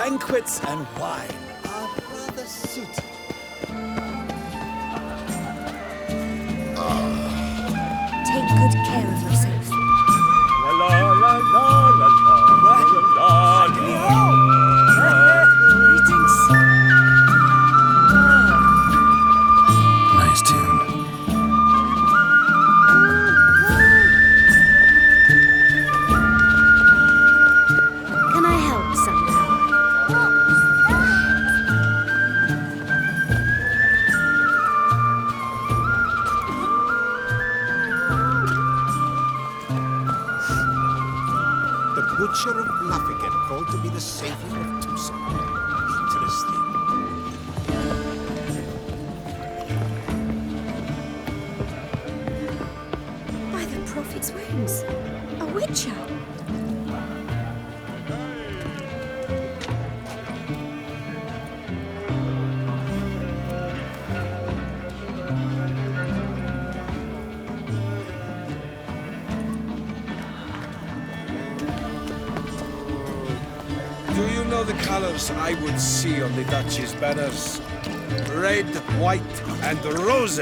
Banquets and wine are rather suited. Take good care of yourself. La la la la la la la Greetings. Nice tune. Can I help somehow? The Butcher of Nuffigan called to be the savior of Tucson. Interesting. By the prophet's wounds. A witcher. Do you know the colors I would see on the Duchy's banners? Red, white, and rose.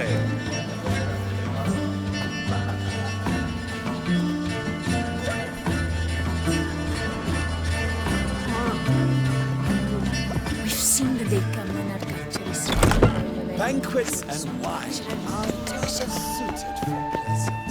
We've seen the Deca Monarchs. Banquets and wine are rather suited for pleasant.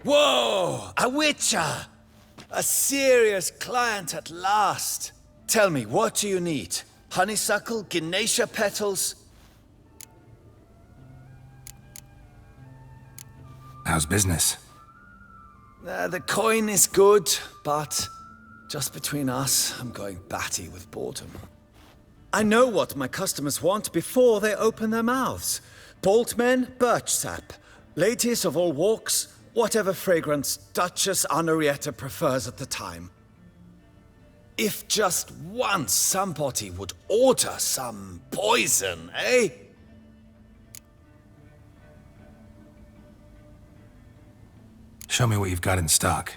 Whoa! A witcher! A serious client at last. Tell me, what do you need? Honeysuckle? Ginacia petals? How's business? The coin is good, but just between us, I'm going batty with boredom. I know what my customers want before they open their mouths. Bald men, birch sap. Ladies of all walks, whatever fragrance Duchess Henrietta prefers at the time. If just once somebody would order some poison, eh? Show me what you've got in stock.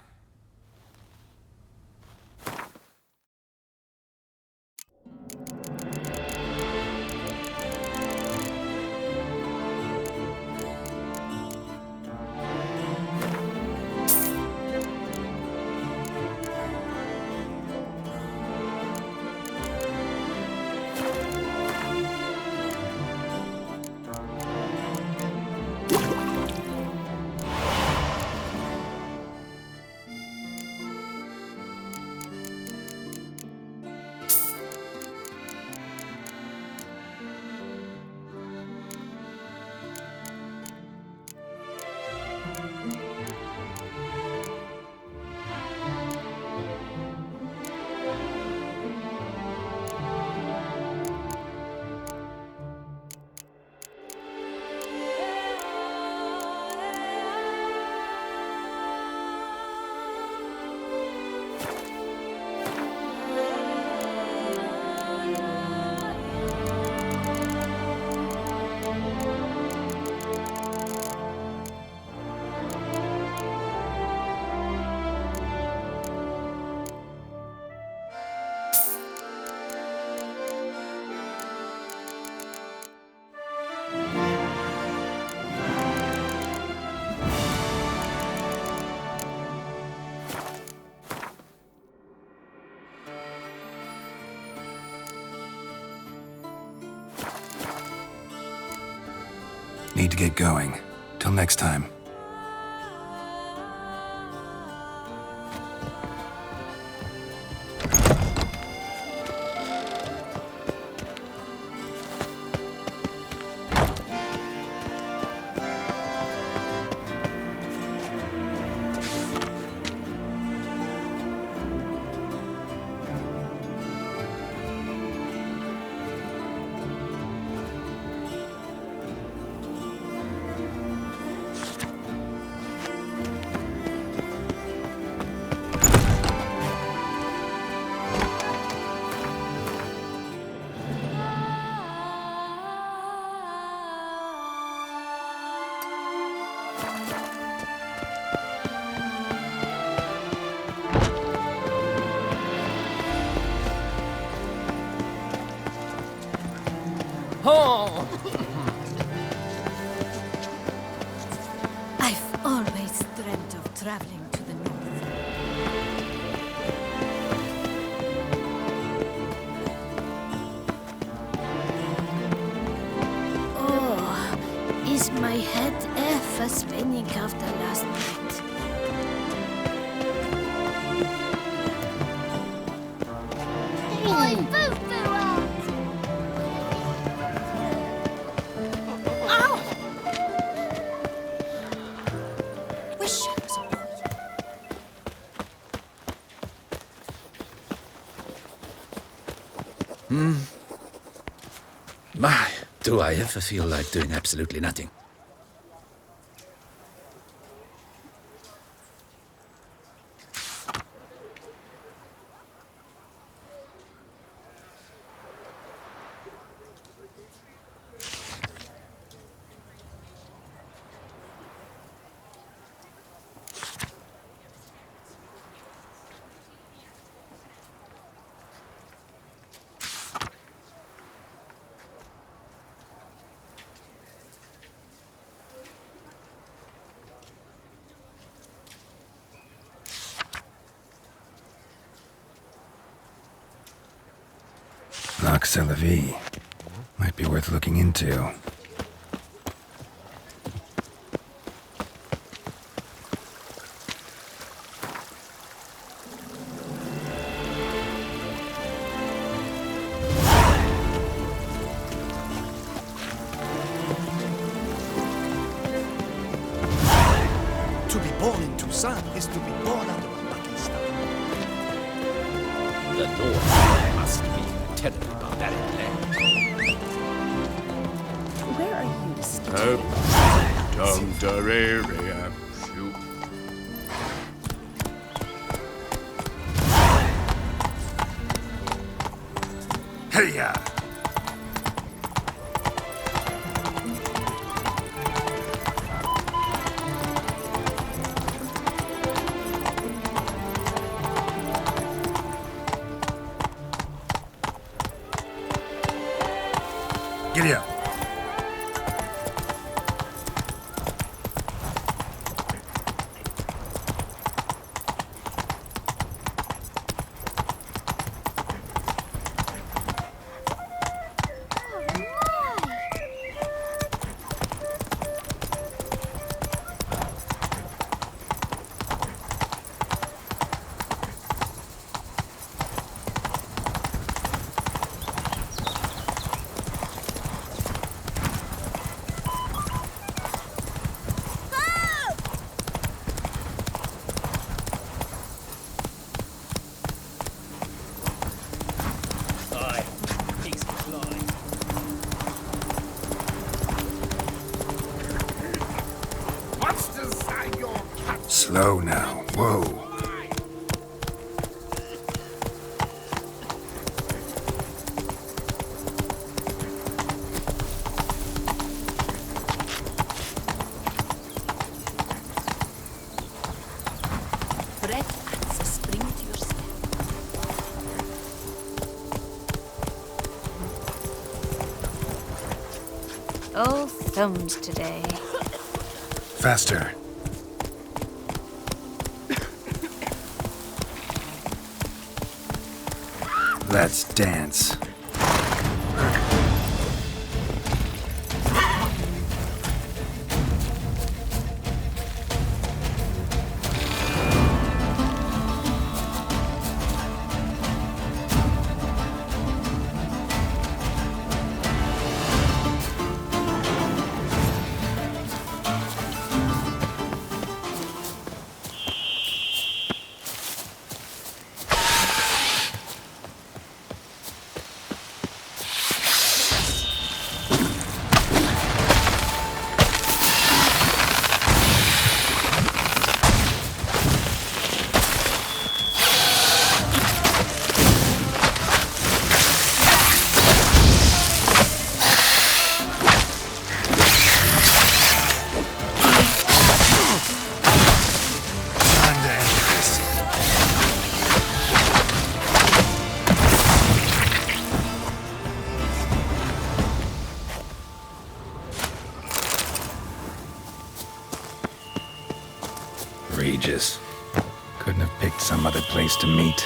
Need to get going. Till next time. always dreamt of traveling to the north. Oh, is my head ever spinning after last night? My boo-boo aunt! Ow! Wish I was a boy. My, do I ever feel like doing absolutely nothing. C'est la vie. Might be worth looking into. To be born in Tucson is to be born out of a lucky star. The North must be a terribly barbaric land. Where are you staying? Shoot. Hey-ya! Giddy up. Slow now. Whoa. Bread adds a spring to your step. All thumbs today. Faster. Let's dance. Regis. Couldn't have picked some other place to meet.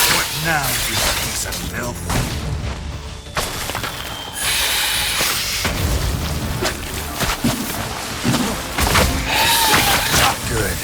What now, you piece of filth? Good.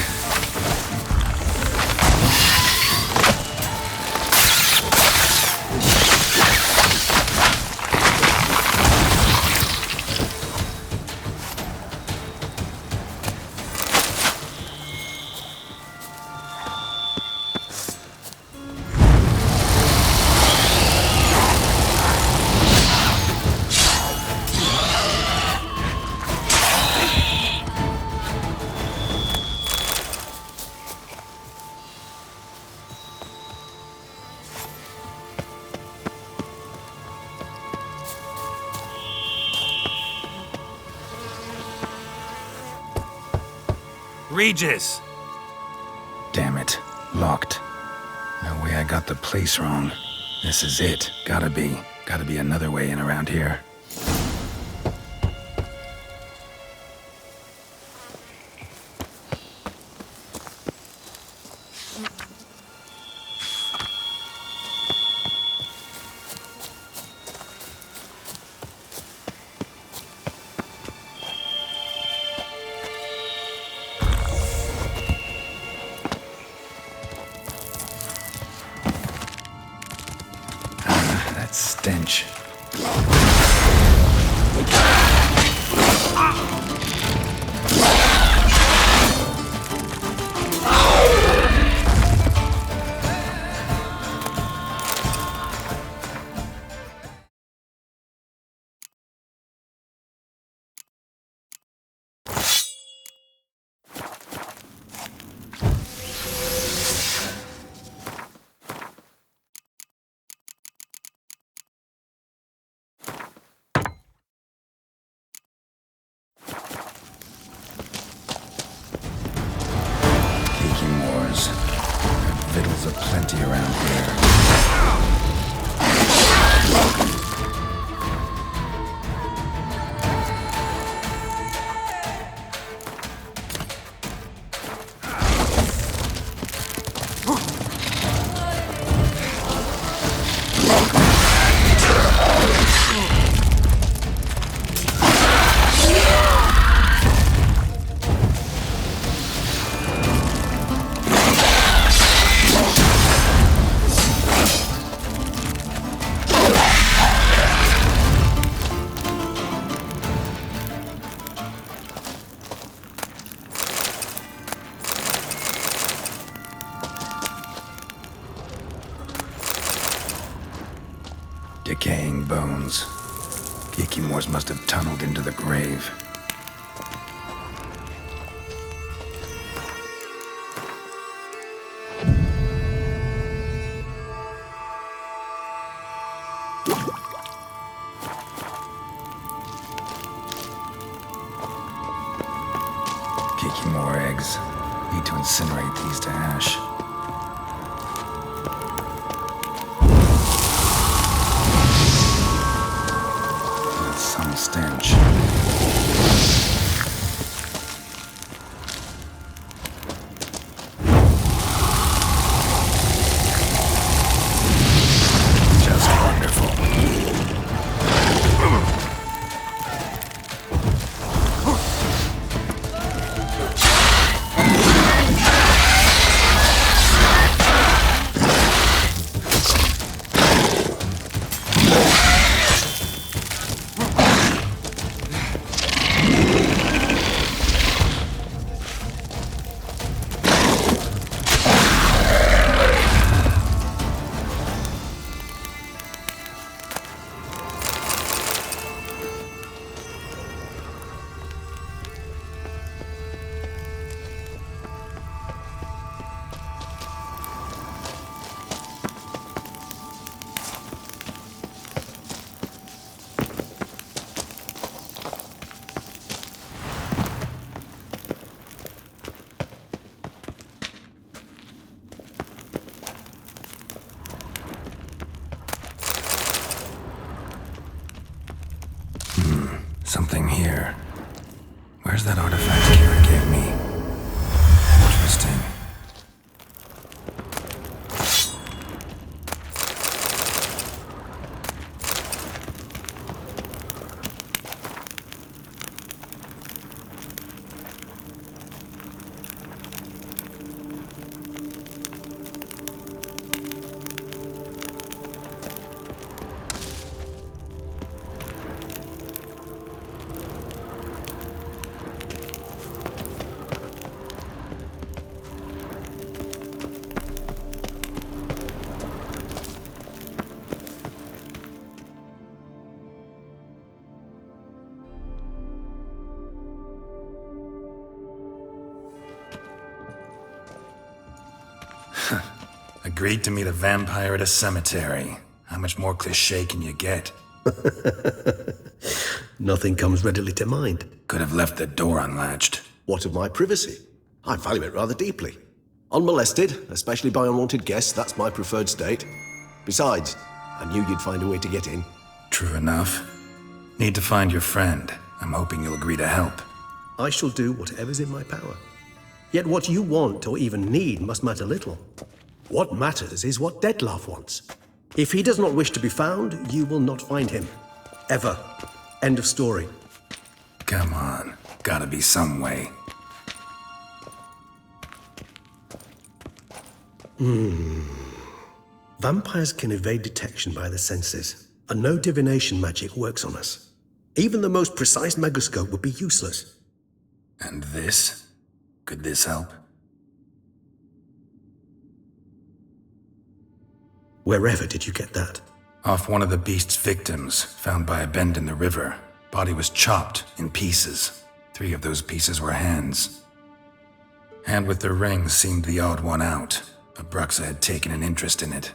Regis! Damn it. Locked. No way I got the place wrong. This is it. Gotta be. Gotta be another way in around here. That stench. Victuals aplenty around here. Decaying bones. Kikimores must have tunneled into the grave. Kikimore eggs. Need to incinerate these to ash. Some stench. Something here. Where's that artifact Kira gave me? Interesting. Agreed to meet a vampire at a cemetery. How much more cliché can you get? Nothing comes readily to mind. Could have left the door unlatched. What of my privacy? I value it rather deeply. Unmolested, especially by unwanted guests, that's my preferred state. Besides, I knew you'd find a way to get in. True enough. Need to find your friend. I'm hoping you'll agree to help. I shall do whatever's in my power. Yet what you want or even need must matter little. What matters is what Dettlaff wants. If he does not wish to be found, you will not find him. Ever. End of story. Come on. Gotta be some way. Vampires can evade detection by the senses, and no divination magic works on us. Even the most precise megoscope would be useless. And this? Could this help? Wherever did you get that? Off one of the beast's victims, found by a bend in the river. Body was chopped in pieces. 3 of those pieces were hands. Hand with the ring seemed the odd one out. Abruxa had taken an interest in it.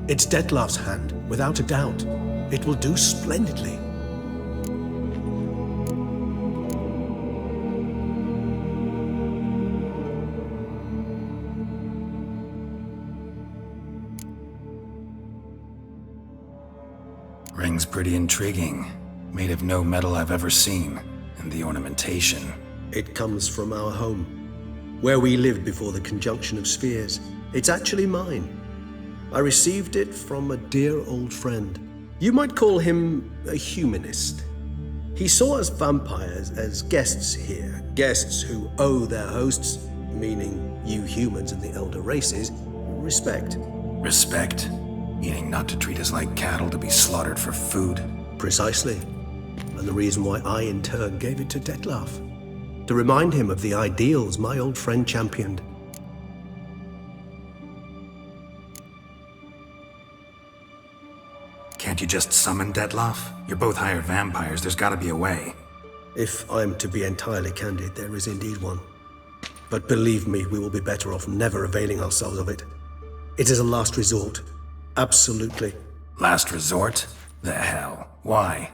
It's Dettlaff's hand, without a doubt. It will do splendidly. Ring's pretty intriguing. Made of no metal I've ever seen. And the ornamentation. It comes from our home, where we lived before the conjunction of spheres. It's actually mine. I received it from a dear old friend. You might call him a humanist. He saw us vampires as guests here, guests who owe their hosts, meaning you humans and the elder races, respect. Respect? Meaning not to treat us like cattle to be slaughtered for food? Precisely. And the reason why I in turn gave it to Dettlaff. To remind him of the ideals my old friend championed. Can't you just summon Dettlaff? You're both hired vampires, there's gotta be a way. If I'm to be entirely candid, there is indeed one. But believe me, we will be better off never availing ourselves of it. It is a last resort. Absolutely. Last resort? The hell? Why?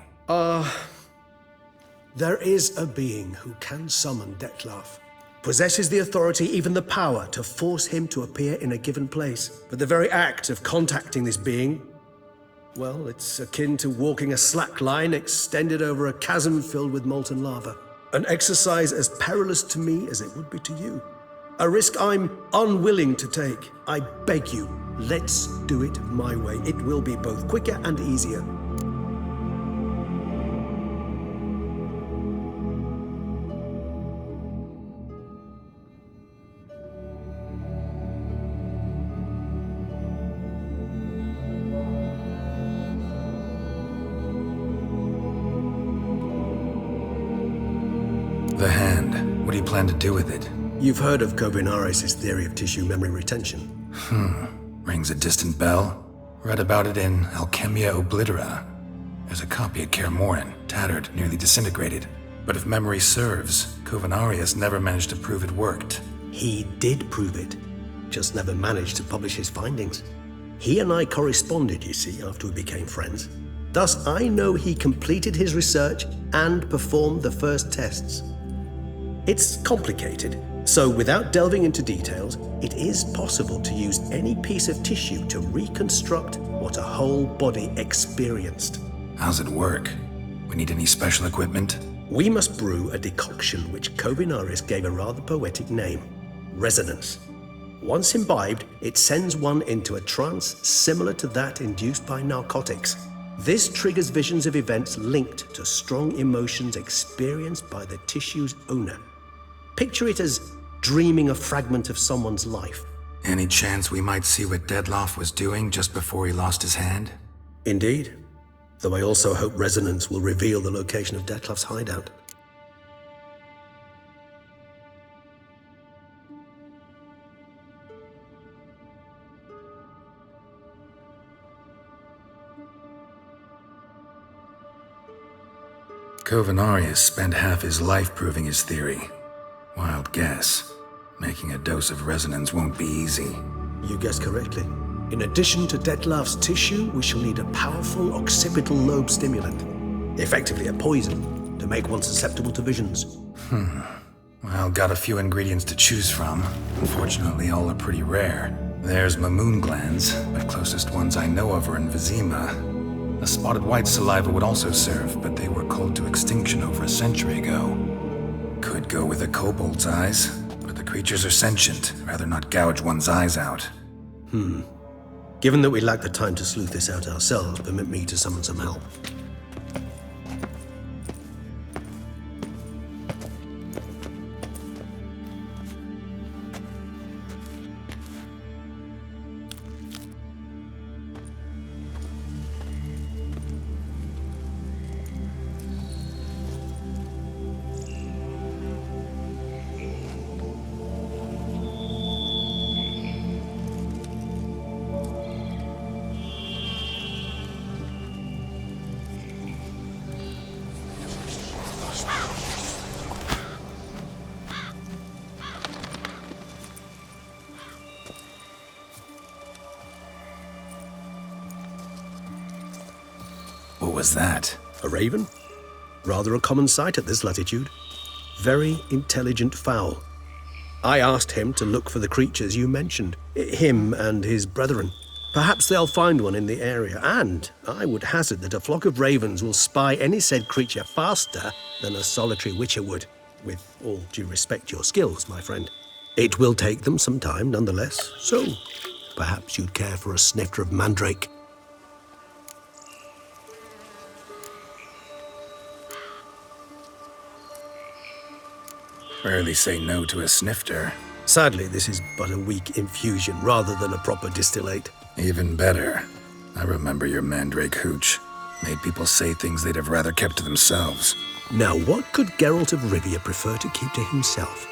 There is a being who can summon Dettlaff. Possesses the authority, even the power, to force him to appear in a given place. But the very act of contacting this being, well, it's akin to walking a slack line extended over a chasm filled with molten lava. An exercise as perilous to me as it would be to you. A risk I'm unwilling to take. I beg you, let's do it my way. It will be both quicker and easier. The hand. What do you plan to do with it? You've heard of Kovinaris' theory of tissue memory retention. Rings a distant bell. Read about it in Alchemia Oblitera. There's a copy at Kaer Morhen, tattered, nearly disintegrated. But if memory serves, Kovinaris never managed to prove it worked. He did prove it, just never managed to publish his findings. He and I corresponded, you see, after we became friends. Thus, I know he completed his research and performed the first tests. It's complicated, so without delving into details, it is possible to use any piece of tissue to reconstruct what a whole body experienced. How's it work? We need any special equipment? We must brew a decoction which Kovinaris gave a rather poetic name, resonance. Once imbibed, it sends one into a trance similar to that induced by narcotics. This triggers visions of events linked to strong emotions experienced by the tissue's owner. Picture it as dreaming a fragment of someone's life. Any chance we might see what Dettlaff was doing just before he lost his hand? Indeed. Though I also hope resonance will reveal the location of Dettlaff's hideout. Kovinaris spent half his life proving his theory. Wild guess. Making a dose of resonance won't be easy. You guessed correctly. In addition to Dettlaff's tissue, we shall need a powerful occipital lobe stimulant. Effectively a poison, to make one susceptible to visions. Well, got a few ingredients to choose from. Unfortunately, all are pretty rare. There's Mamoon glands, but closest ones I know of are in Vizima. A spotted white saliva would also serve, but they were culled to extinction over a century ago. Could go with a kobold's eyes, but the creatures are sentient. Rather not gouge one's eyes out. Given that we lack the time to sleuth this out ourselves, permit me to summon some help. What was that? A raven? Rather a common sight at this latitude. Very intelligent fowl. I asked him to look for the creatures you mentioned, him and his brethren. Perhaps they'll find one in the area, and I would hazard that a flock of ravens will spy any said creature faster than a solitary witcher would. With all due respect to your skills, my friend. It will take them some time, nonetheless, so perhaps you'd care for a snifter of mandrake. Rarely say no to a snifter. Sadly, this is but a weak infusion rather than a proper distillate. Even better. I remember your mandrake hooch. Made people say things they'd have rather kept to themselves. Now, what could Geralt of Rivia prefer to keep to himself?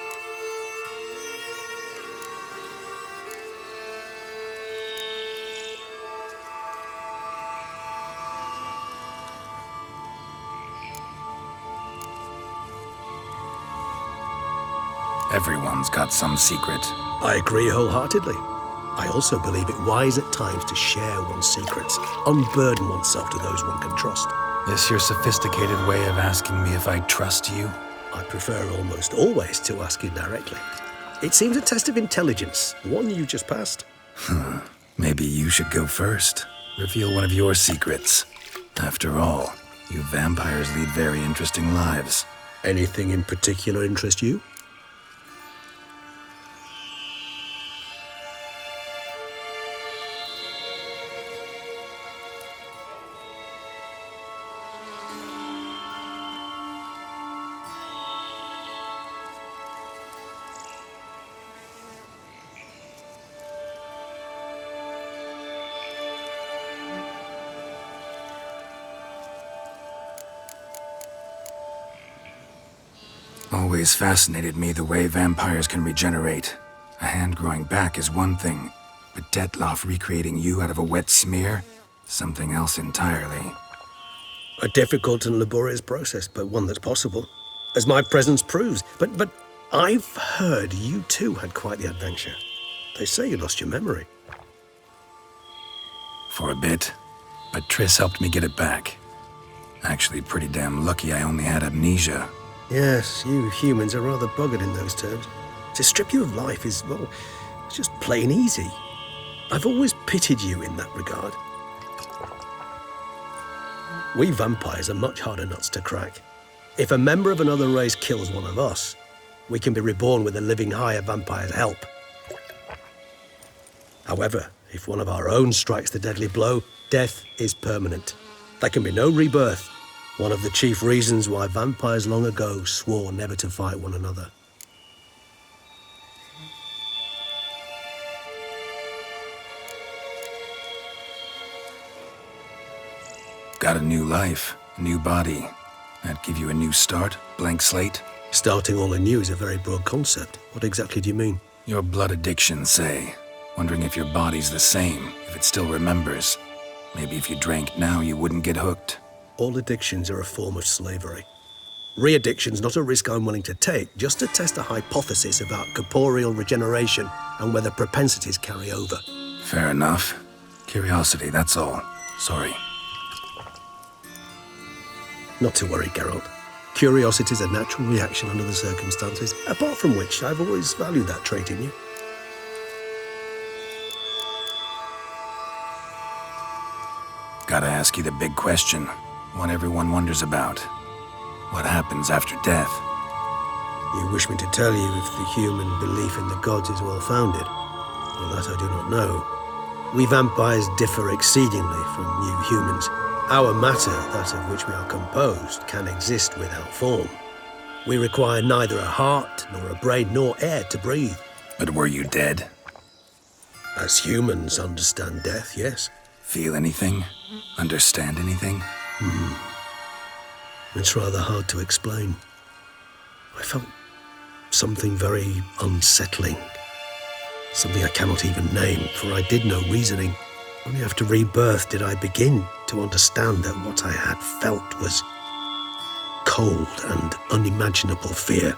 Everyone's got some secret. I agree wholeheartedly. I also believe it wise at times to share one's secrets, unburden oneself to those one can trust. This your sophisticated way of asking me if I trust you? I prefer almost always to ask you directly. It seems a test of intelligence, one you just passed. Maybe you should go first. Reveal one of your secrets. After all, you vampires lead very interesting lives. Anything in particular interest you? Always fascinated me the way vampires can regenerate. A hand growing back is one thing, but Dettlaff recreating you out of a wet smear? Something else entirely. A difficult and laborious process, but one that's possible, as my presence proves. But I've heard you too had quite the adventure. They say you lost your memory. For a bit, but Triss helped me get it back. Actually, pretty damn lucky I only had amnesia. Yes, you humans are rather buggered in those terms. To strip you of life is, well, it's just plain easy. I've always pitied you in that regard. We vampires are much harder nuts to crack. If a member of another race kills one of us, we can be reborn with a living higher vampire's help. However, if one of our own strikes the deadly blow, death is permanent. There can be no rebirth. One of the chief reasons why vampires long ago swore never to fight one another. Got a new life, a new body. That'd give you a new start, blank slate. Starting all anew is a very broad concept. What exactly do you mean? Your blood addiction, say. Wondering if your body's the same, if it still remembers. Maybe if you drank now, you wouldn't get hooked. All addictions are a form of slavery. Re-addiction's not a risk I'm willing to take, just to test a hypothesis about corporeal regeneration and whether propensities carry over. Fair enough. Curiosity, that's all. Sorry. Not to worry, Geralt. Curiosity is a natural reaction under the circumstances, apart from which I've always valued that trait in you. Gotta ask you the big question, one everyone wonders about. What happens after death? You wish me to tell you if the human belief in the gods is well-founded? Well, that I do not know. We vampires differ exceedingly from you humans. Our matter, that of which we are composed, can exist without form. We require neither a heart, nor a brain, nor air to breathe. But were you dead? As humans understand death, yes. Feel anything? Understand anything? It's rather hard to explain. I felt something very unsettling. Something I cannot even name, for I did no reasoning. Only after rebirth did I begin to understand that what I had felt was cold and unimaginable fear.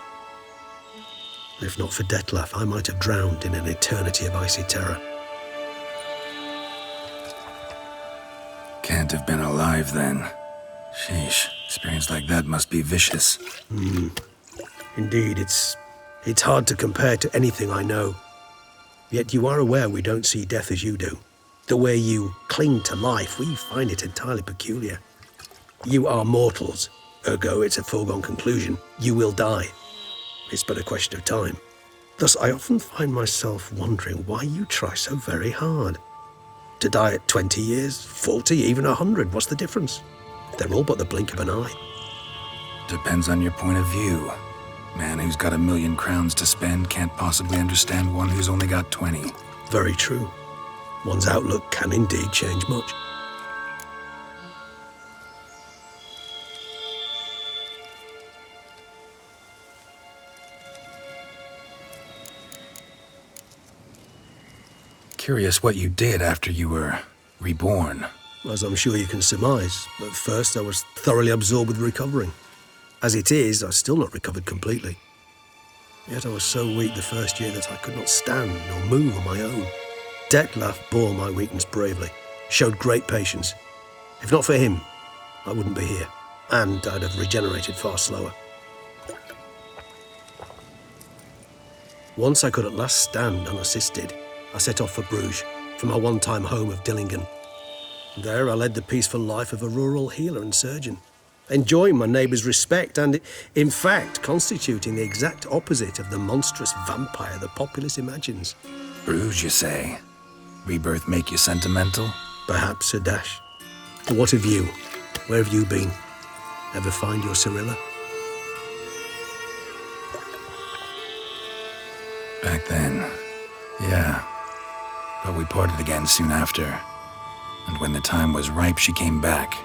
If not for Detlef, I might have drowned in an eternity of icy terror. Can't have been alive then. Sheesh, experience like that must be vicious. Indeed, it's hard to compare to anything I know. Yet you are aware we don't see death as you do. The way you cling to life, we find it entirely peculiar. You are mortals, ergo it's a foregone conclusion. You will die. It's but a question of time. Thus, I often find myself wondering why you try so very hard. To die at 20 years, 40, even 100, what's the difference? They're all but the blink of an eye. Depends on your point of view. Man who's got 1,000,000 crowns to spend can't possibly understand one who's only got 20. Very true. One's outlook can indeed change much. Curious what you did after you were reborn. As I'm sure you can surmise, at first I was thoroughly absorbed with recovering. As it is, I've still not recovered completely. Yet I was so weak the first year that I could not stand nor move on my own. Detlef bore my weakness bravely, showed great patience. If not for him, I wouldn't be here, and I'd have regenerated far slower. Once I could at last stand unassisted, I set off for Bruges, from my one-time home of Dillingen. There I led the peaceful life of a rural healer and surgeon, enjoying my neighbours' respect and, in fact, constituting the exact opposite of the monstrous vampire the populace imagines. Bruges, you say? Rebirth make you sentimental? Perhaps a dash. But what of you? Where have you been? Ever find your Cyrilla? Back then, yeah. But we parted again soon after. And when the time was ripe, she came back,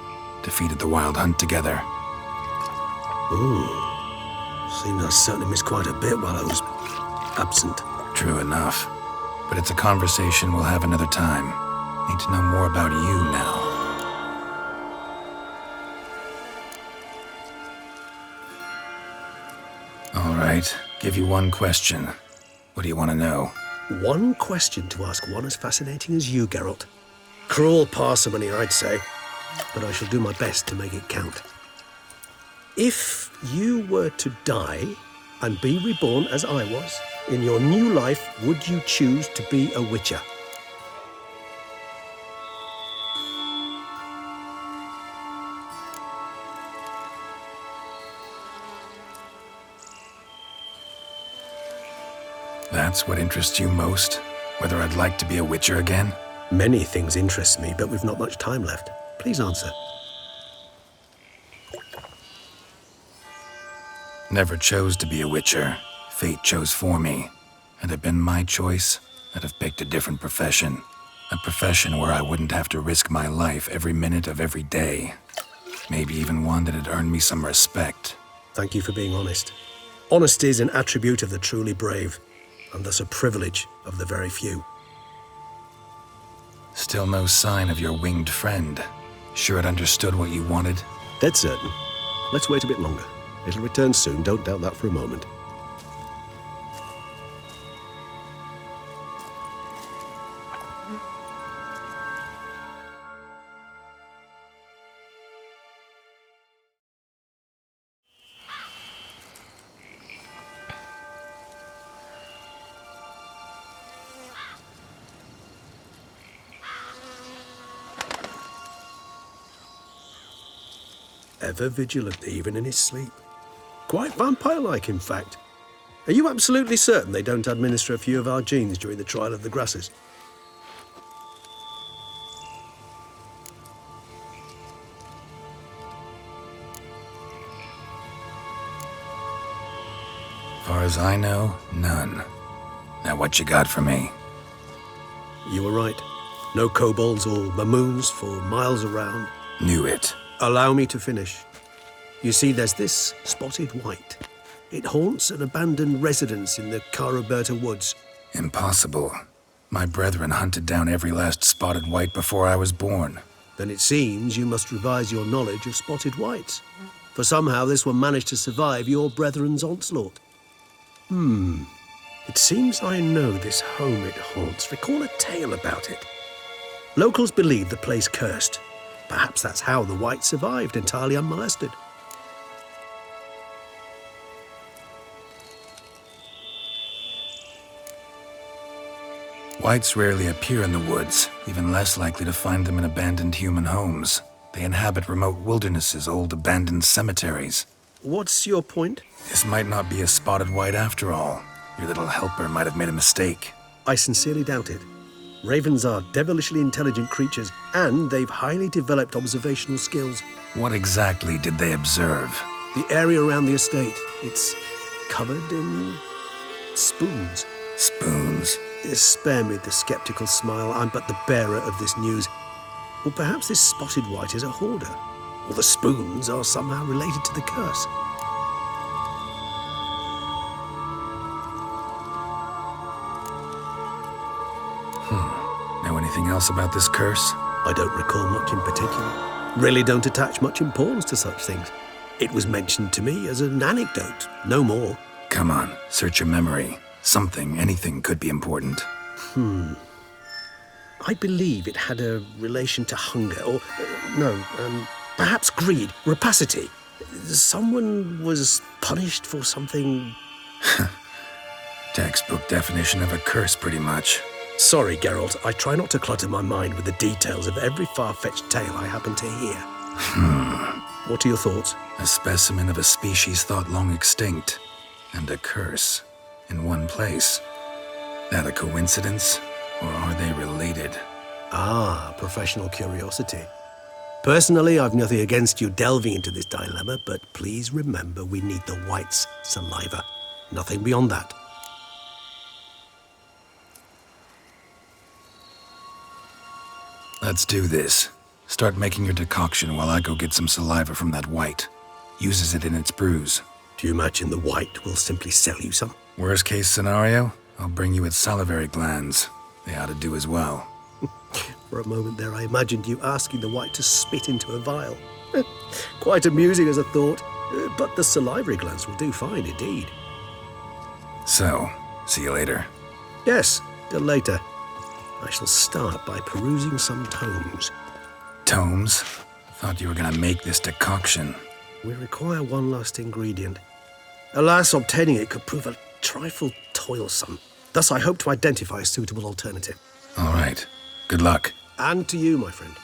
defeated the Wild Hunt together. Seems I certainly missed quite a bit while I was absent. True enough. But it's a conversation we'll have another time. Need to know more about you now. All right, give you one question. What do you want to know? One question to ask one as fascinating as you, Geralt. Cruel parsimony, I'd say, but I shall do my best to make it count. If you were to die and be reborn as I was, in your new life, would you choose to be a witcher? That's what interests you most? Whether I'd like to be a witcher again? Many things interest me, but we've not much time left. Please answer. Never chose to be a witcher. Fate chose for me. Had it been my choice, I'd have picked a different profession. A profession where I wouldn't have to risk my life every minute of every day. Maybe even one that'd earn me some respect. Thank you for being honest. Honesty is an attribute of the truly brave, and thus a privilege of the very few. Still no sign of your winged friend. Sure it understood what you wanted? Dead certain. Let's wait a bit longer. It'll return soon, don't doubt that for a moment. Ever vigilant, even in his sleep. Quite vampire-like, in fact. Are you absolutely certain they don't administer a few of our genes during the trial of the grasses? Far as I know, none. Now what you got for me? You were right. No kobolds or mamoons for miles around. Knew it. Allow me to finish. You see, there's this spotted white. It haunts an abandoned residence in the Caraberta woods. Impossible. My brethren hunted down every last spotted white before I was born. Then it seems you must revise your knowledge of spotted whites. For somehow this one managed to survive your brethren's onslaught. It seems I know this home it haunts. Recall a tale about it. Locals believe the place cursed. Perhaps that's how the white survived, entirely unmolested. Whites rarely appear in the woods, even less likely to find them in abandoned human homes. They inhabit remote wildernesses, old abandoned cemeteries. What's your point? This might not be a spotted white after all. Your little helper might have made a mistake. I sincerely doubt it. Ravens are devilishly intelligent creatures, and they've highly developed observational skills. What exactly did they observe? The area around the estate, it's covered in spoons. Spoons? Spare me the skeptical smile. I'm but the bearer of this news. Or perhaps this spotted white is a hoarder. Or the spoons are somehow related to the curse. Know anything else about this curse? I don't recall much in particular. Really don't attach much importance to such things. It was mentioned to me as an anecdote, no more. Come on, search your memory. Something, anything could be important. I believe it had a relation to hunger, or, perhaps greed, rapacity. Someone was punished for something... Textbook definition of a curse, pretty much. Sorry, Geralt, I try not to clutter my mind with the details of every far-fetched tale I happen to hear. What are your thoughts? A specimen of a species thought long extinct, and a curse in one place. That a coincidence, or are they related? Ah, professional curiosity. Personally, I've nothing against you delving into this dilemma, but please remember we need the white's saliva. Nothing beyond that. Let's do this. Start making your decoction while I go get some saliva from that white. Uses it in its brews. Do you imagine the white will simply sell you some? Worst case scenario, I'll bring you its salivary glands. They ought to do as well. For a moment there, I imagined you asking the white to spit into a vial. Quite amusing as a thought, but the salivary glands will do fine indeed. So, see you later. Yes, till later. I shall start by perusing some tomes. Tomes? Thought you were gonna make this decoction. We require one last ingredient. Alas, obtaining it could prove a trifle toilsome. Thus, I hope to identify a suitable alternative. All right. Good luck. And to you, my friend.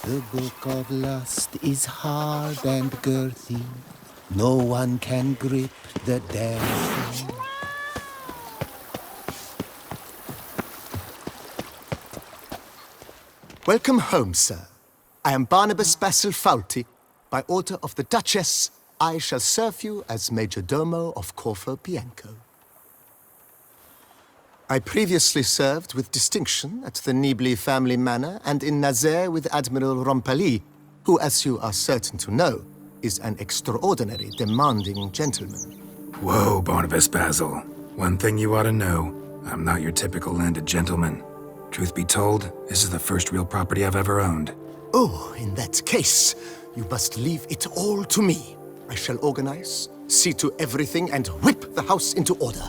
The book of lust is hard and girthy. No one can grip the dancing. Welcome home, sir. I am Barnabas Basil Faulty. By order of the Duchess, I shall serve you as Major Domo of Corvo Bianco. I previously served with distinction at the Nibli family manor and in Nazaire with Admiral Rompali, who, as you are certain to know, is an extraordinary demanding gentleman. Whoa, Barnabas Basil. One thing you ought to know. I'm not your typical landed gentleman. Truth be told, this is the first real property I've ever owned. Oh, in that case, you must leave it all to me. I shall organize, see to everything, and whip the house into order.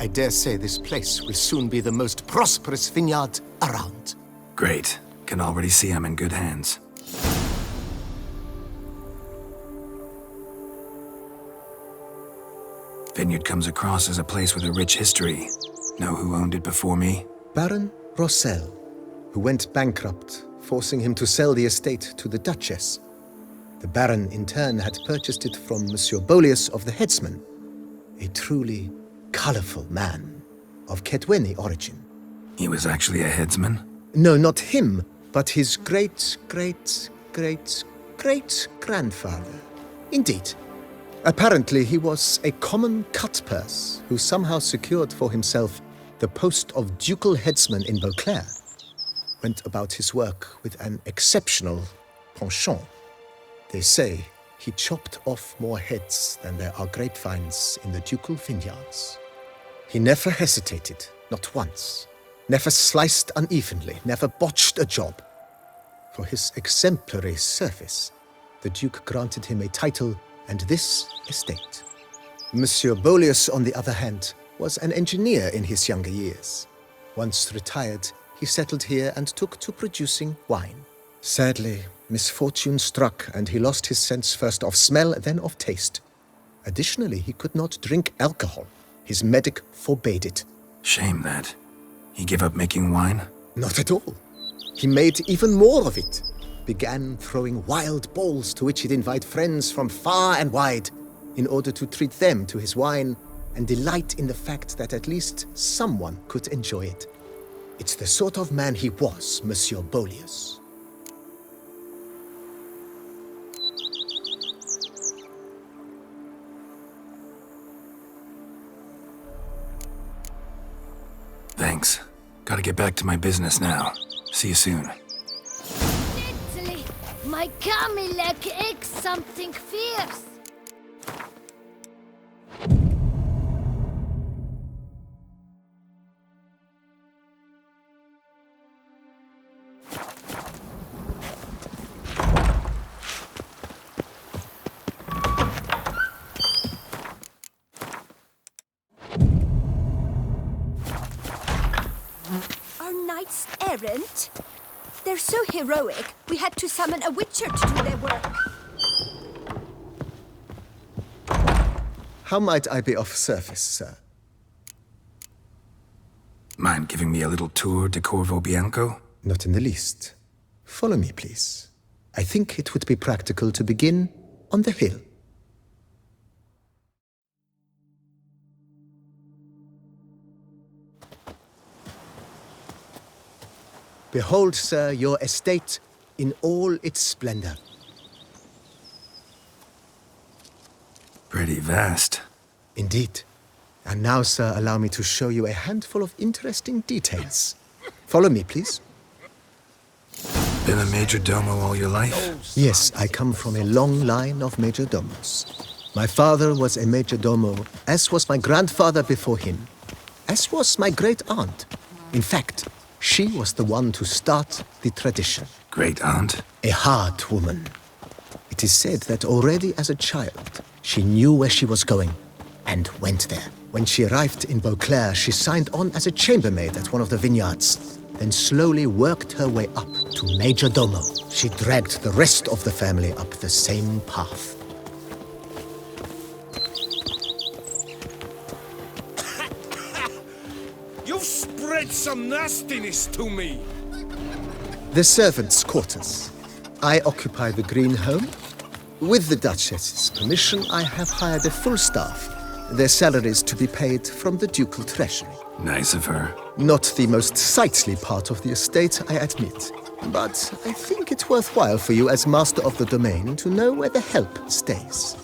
I dare say this place will soon be the most prosperous vineyard around. Great. Can already see I'm in good hands. Vineyard comes across as a place with a rich history. Know who owned it before me? Baron Rossel, who went bankrupt, forcing him to sell the estate to the Duchess. The Baron, in turn, had purchased it from Monsieur Bolius of the Headsman, a truly colorful man of Kedweni origin. He was actually a headsman? No, not him, but his great-great-great-great-grandfather. Indeed. Apparently, he was a common cut-purse who somehow secured for himself the post of ducal headsman in Beauclair. Went about his work with an exceptional penchant. They say he chopped off more heads than there are grapevines in the ducal vineyards. He never hesitated, not once. Never sliced unevenly, never botched a job. For his exemplary service, the Duke granted him a title and this estate. Monsieur Bolius, on the other hand, was an engineer in his younger years. Once retired, he settled here and took to producing wine. Sadly, misfortune struck and he lost his sense first of smell, then of taste. Additionally, he could not drink alcohol. His medic forbade it. Shame that. He gave up making wine? Not at all. He made even more of it, began throwing wild balls to which he'd invite friends from far and wide in order to treat them to his wine and delight in the fact that at least someone could enjoy it. It's the sort of man he was, Monsieur Beaulius. Thanks. Gotta get back to my business now. See you soon. Italy, my Camilec eggs something fierce. Knights errant? They're so heroic, we had to summon a witcher to do their work. How might I be of service, sir? Mind giving me a little tour de Corvo Bianco? Not in the least. Follow me, please. I think it would be practical to begin on the hill. Behold, sir, your estate in all its splendor. Pretty vast. Indeed. And now, sir, allow me to show you a handful of interesting details. Follow me, please. Been a major domo all your life? Yes, I come from a long line of major domos. My father was a major domo, as was my grandfather before him, as was my great-aunt. In fact, she was the one to start the tradition. Great-aunt? A hard woman. It is said that already as a child, she knew where she was going and went there. When she arrived in Beauclair, she signed on as a chambermaid at one of the vineyards, then slowly worked her way up to major domo. She dragged the rest of the family up the same path. You've spread some nastiness to me. The servants' quarters. I occupy the green home. With the Duchess's permission, I have hired a full staff. Their salaries to be paid from the ducal treasury. Nice of her. Not the most sightly part of the estate, I admit. But I think it worthwhile for you as master of the domain to know where the help stays.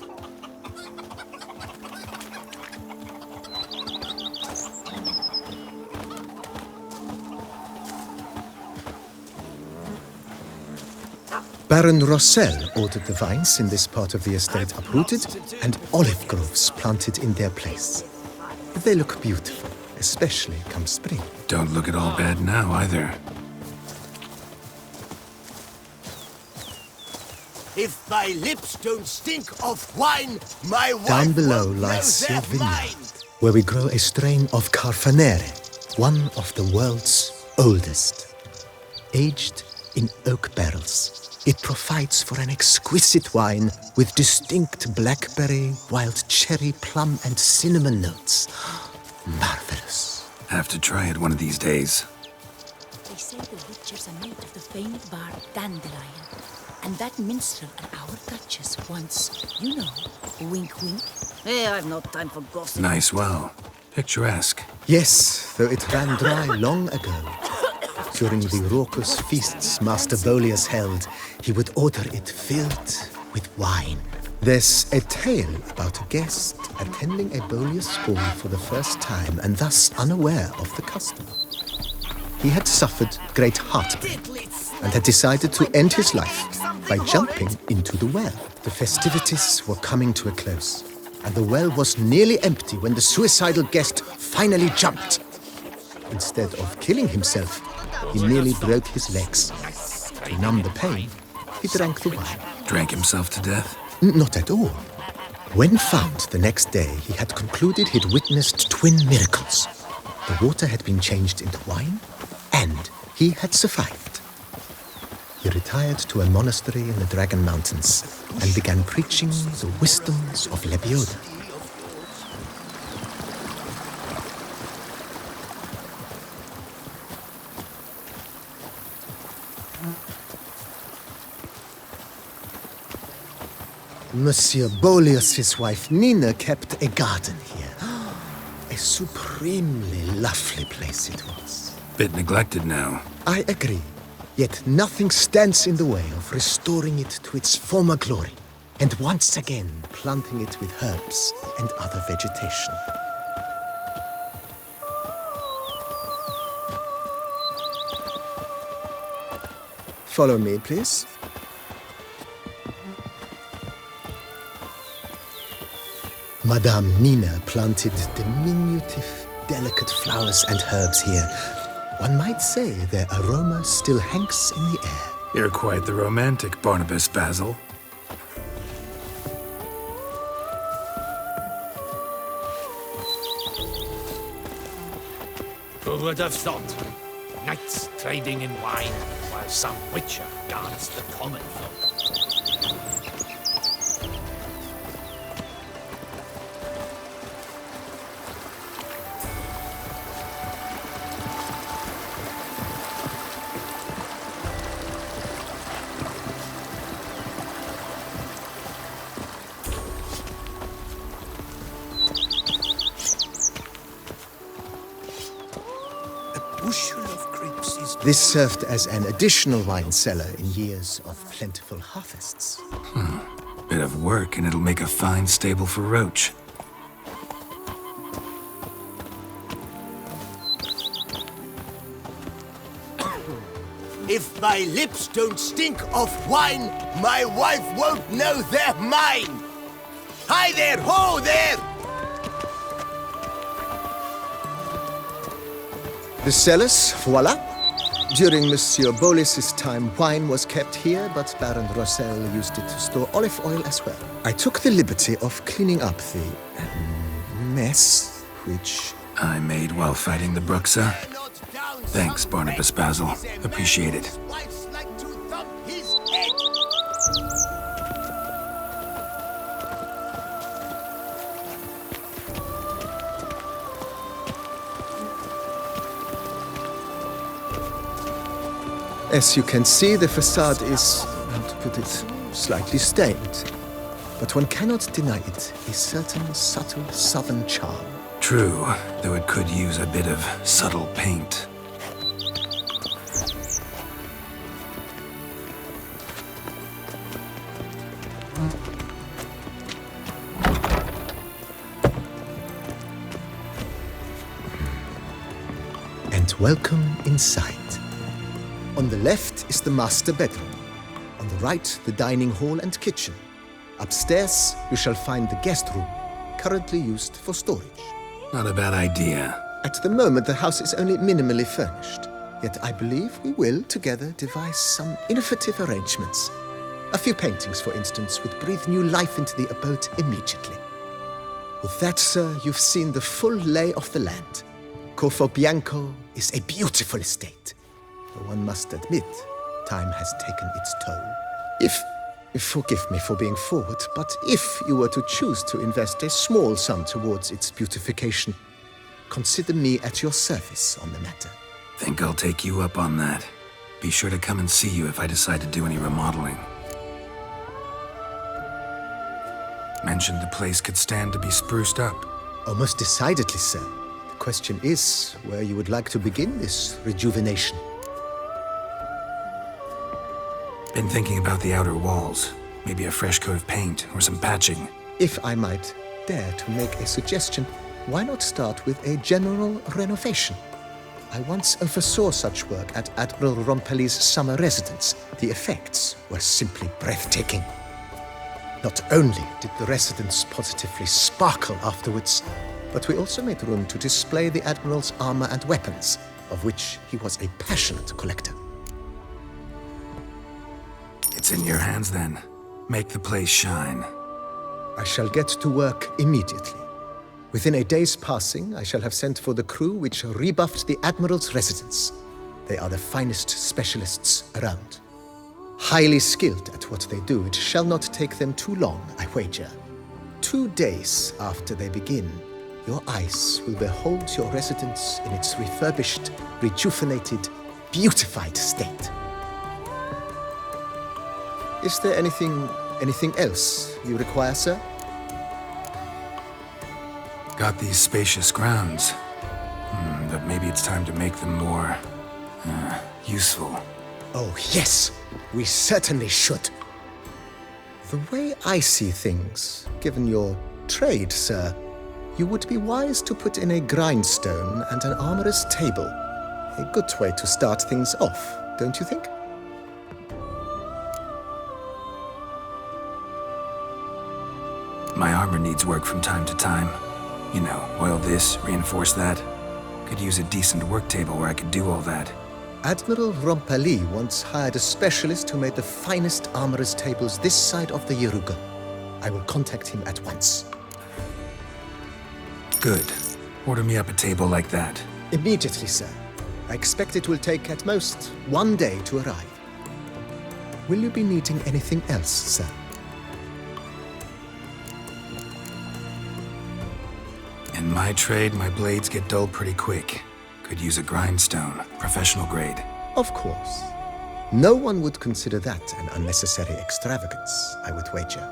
Baron Rossel ordered the vines in this part of the estate uprooted and olive groves planted in their place. They look beautiful, especially come spring. Don't look at all bad now, either. If my lips don't stink of wine, my wife Down below won't lies know your their vineyard, mind. where we grow a strain of Carfanere, one of the world's oldest. Aged in oak barrels, it provides for an exquisite wine with distinct blackberry, wild cherry, plum, and cinnamon notes. Marvelous. Have to try it one of these days. They say the witchers are made of the famed bark dandelion. And that minstrel and our Duchess once, you know, wink wink. Hey, I've no time for gossip. Nice well. Picturesque. Yes, though it ran dry long ago. During the raucous feasts Master Beaulius held, he would order it filled with wine. There's a tale about a guest attending a Beaulius ball for the first time and thus unaware of the custom. He had suffered great heartbreak and had decided to end his life by jumping into the well. The festivities were coming to a close, and the well was nearly empty when the suicidal guest finally jumped. Instead of killing himself, he merely broke his legs. To numb the pain, he drank the wine. Drank himself to death? Not at all. When found the next day, he had concluded he'd witnessed twin miracles. The water had been changed into wine, and he had survived. He retired to a monastery in the Dragon Mountains and began preaching the wisdoms of Lebioda. Monsieur Boleus's wife Nina kept a garden here. A supremely lovely place it was. Bit neglected now. I agree. Yet nothing stands in the way of restoring it to its former glory, and once again planting it with herbs and other vegetation. Follow me, please. Madame Nina planted diminutive, delicate flowers and herbs here. One might say their aroma still hangs in the air. You're quite the romantic, Barnabas Basil. Who would have thought? Knights trading in wine while some witcher guards the common folk. This served as an additional wine cellar in years of plentiful harvests. Bit of work and it'll make a fine stable for Roach. If my lips don't stink of wine, my wife won't know they're mine! Hi there! Ho there! The cellars, voila. During Monsieur Boleus's time, wine was kept here, but Baron Rossel used it to store olive oil as well. I took the liberty of cleaning up the mess, which I made while fighting the Bruxa. Thanks, Barnabas Basil. Appreciate it. As you can see, the facade is, how to put it, slightly stained. But one cannot deny it, a certain subtle southern charm. True, though it could use a bit of subtle paint. And welcome inside. On the left is the master bedroom. On the right, the dining hall and kitchen. Upstairs, you shall find the guest room, currently used for storage. Not a bad idea. At the moment, the house is only minimally furnished. Yet I believe we will, together, devise some innovative arrangements. A few paintings, for instance, would breathe new life into the abode immediately. With that, sir, you've seen the full lay of the land. Corfo Bianco is a beautiful estate. Though one must admit, time has taken its toll. Forgive me for being forward, but if you were to choose to invest a small sum towards its beautification, consider me at your service on the matter. Think I'll take you up on that. Be sure to come and see you if I decide to do any remodeling. Mentioned the place could stand to be spruced up. Oh, most decidedly, sir. The question is where you would like to begin this rejuvenation. Been thinking about the outer walls. Maybe a fresh coat of paint or some patching. If I might dare to make a suggestion, why not start with a general renovation? I once oversaw such work at Admiral Rompelli's summer residence. The effects were simply breathtaking. Not only did the residence positively sparkle afterwards, but we also made room to display the Admiral's armor and weapons, of which he was a passionate collector. It's in your hands then. Make the place shine. I shall get to work immediately. Within a day's passing, I shall have sent for the crew which rebuffed the Admiral's residence. They are the finest specialists around. Highly skilled at what they do, it shall not take them too long, I wager. 2 days after they begin, your eyes will behold your residence in its refurbished, rejuvenated, beautified state. Is there anything Anything else you require, sir? Got these spacious grounds. But maybe it's time to make them more... useful. Oh, yes! We certainly should. The way I see things, given your trade, sir, you would be wise to put in a grindstone and an armorer's table. A good way to start things off, don't you think? My armor needs work from time to time. You know, oil this, reinforce that. Could use a decent work table where I could do all that. Admiral Rompali once hired a specialist who made the finest armorer's tables this side of the Yaruga. I will contact him at once. Good. Order me up a table like that. Immediately, sir. I expect it will take at most 1 day to arrive. Will you be needing anything else, sir? In my trade, my blades get dull pretty quick. Could use a grindstone, professional grade. Of course. No one would consider that an unnecessary extravagance, I would wager.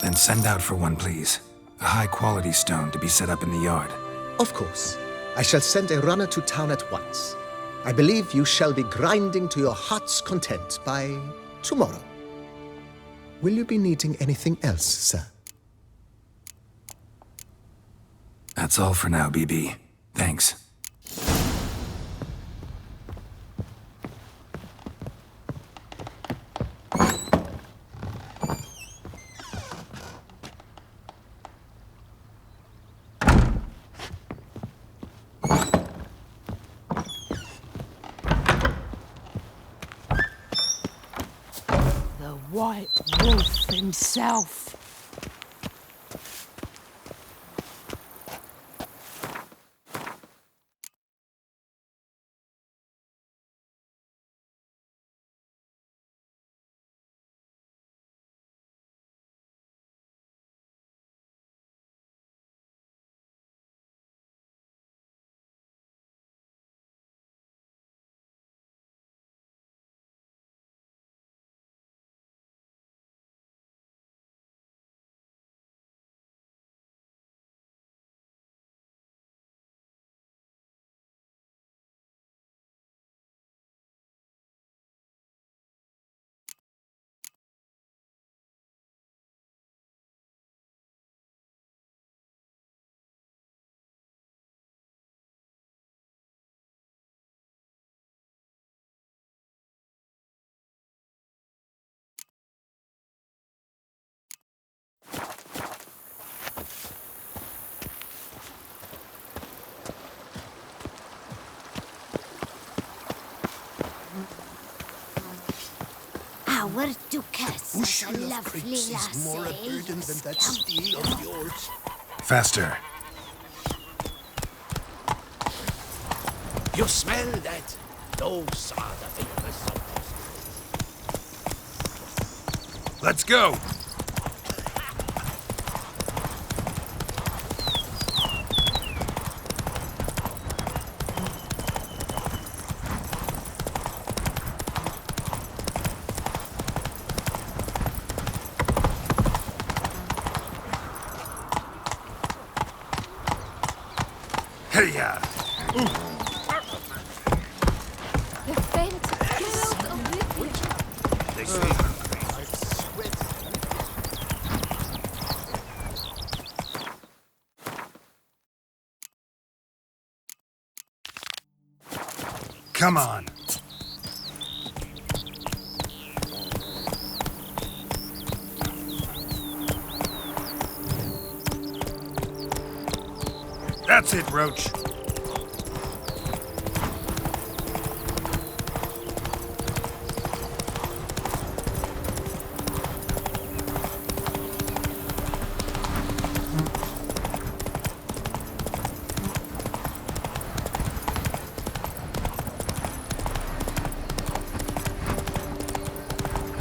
Then send out for one, please. A high-quality stone to be set up in the yard. Of course. I shall send a runner to town at once. I believe you shall be grinding to your heart's content by tomorrow. Will you be needing anything else, sir? That's all for now, BB. Thanks. The White Wolf himself. Our Duchess is a lovely lassie. More a burden than that steel of yours. Faster. You smell that? Those are the famous soldiers. Let's go! Hey-ya! The faint guild of the witch. They say Come on! That's it, Roach.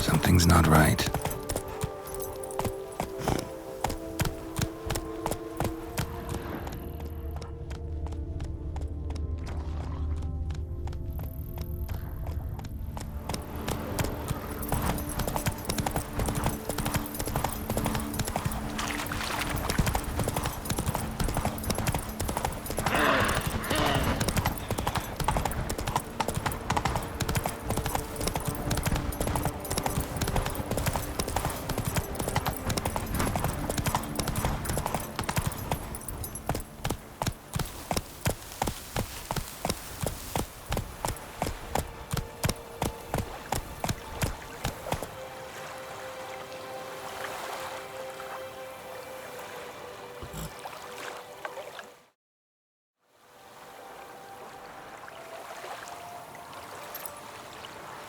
Something's not right.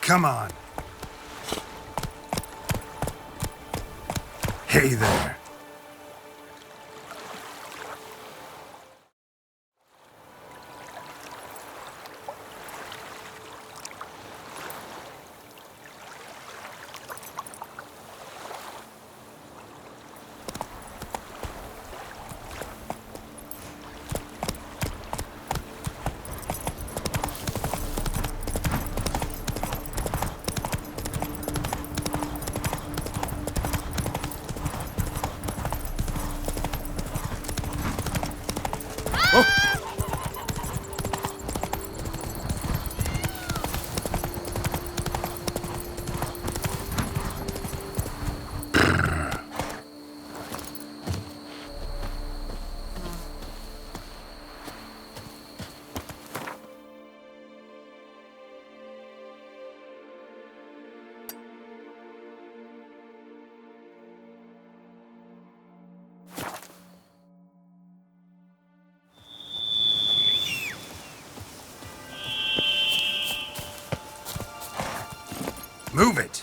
Come on. Hey there. Move it!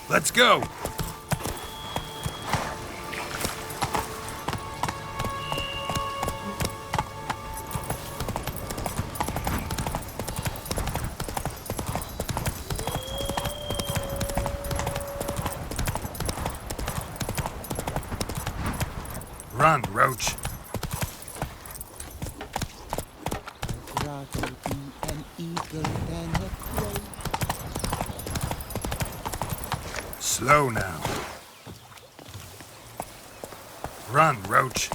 Let's go! Run, Roach. I'd rather be an eagle than a crow. Slow now. Run, Roach.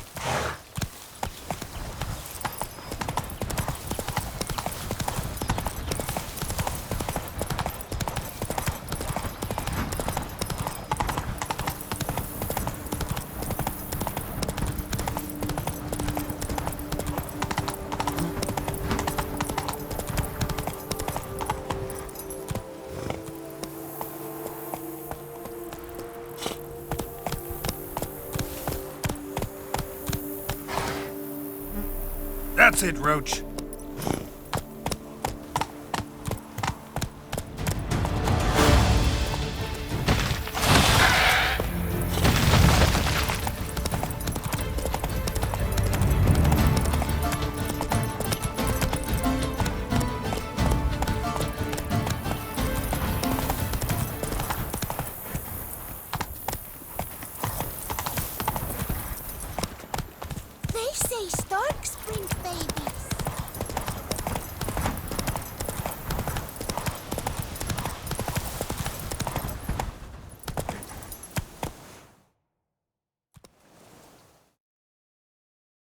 That's it, Roach. They say storks bring babies.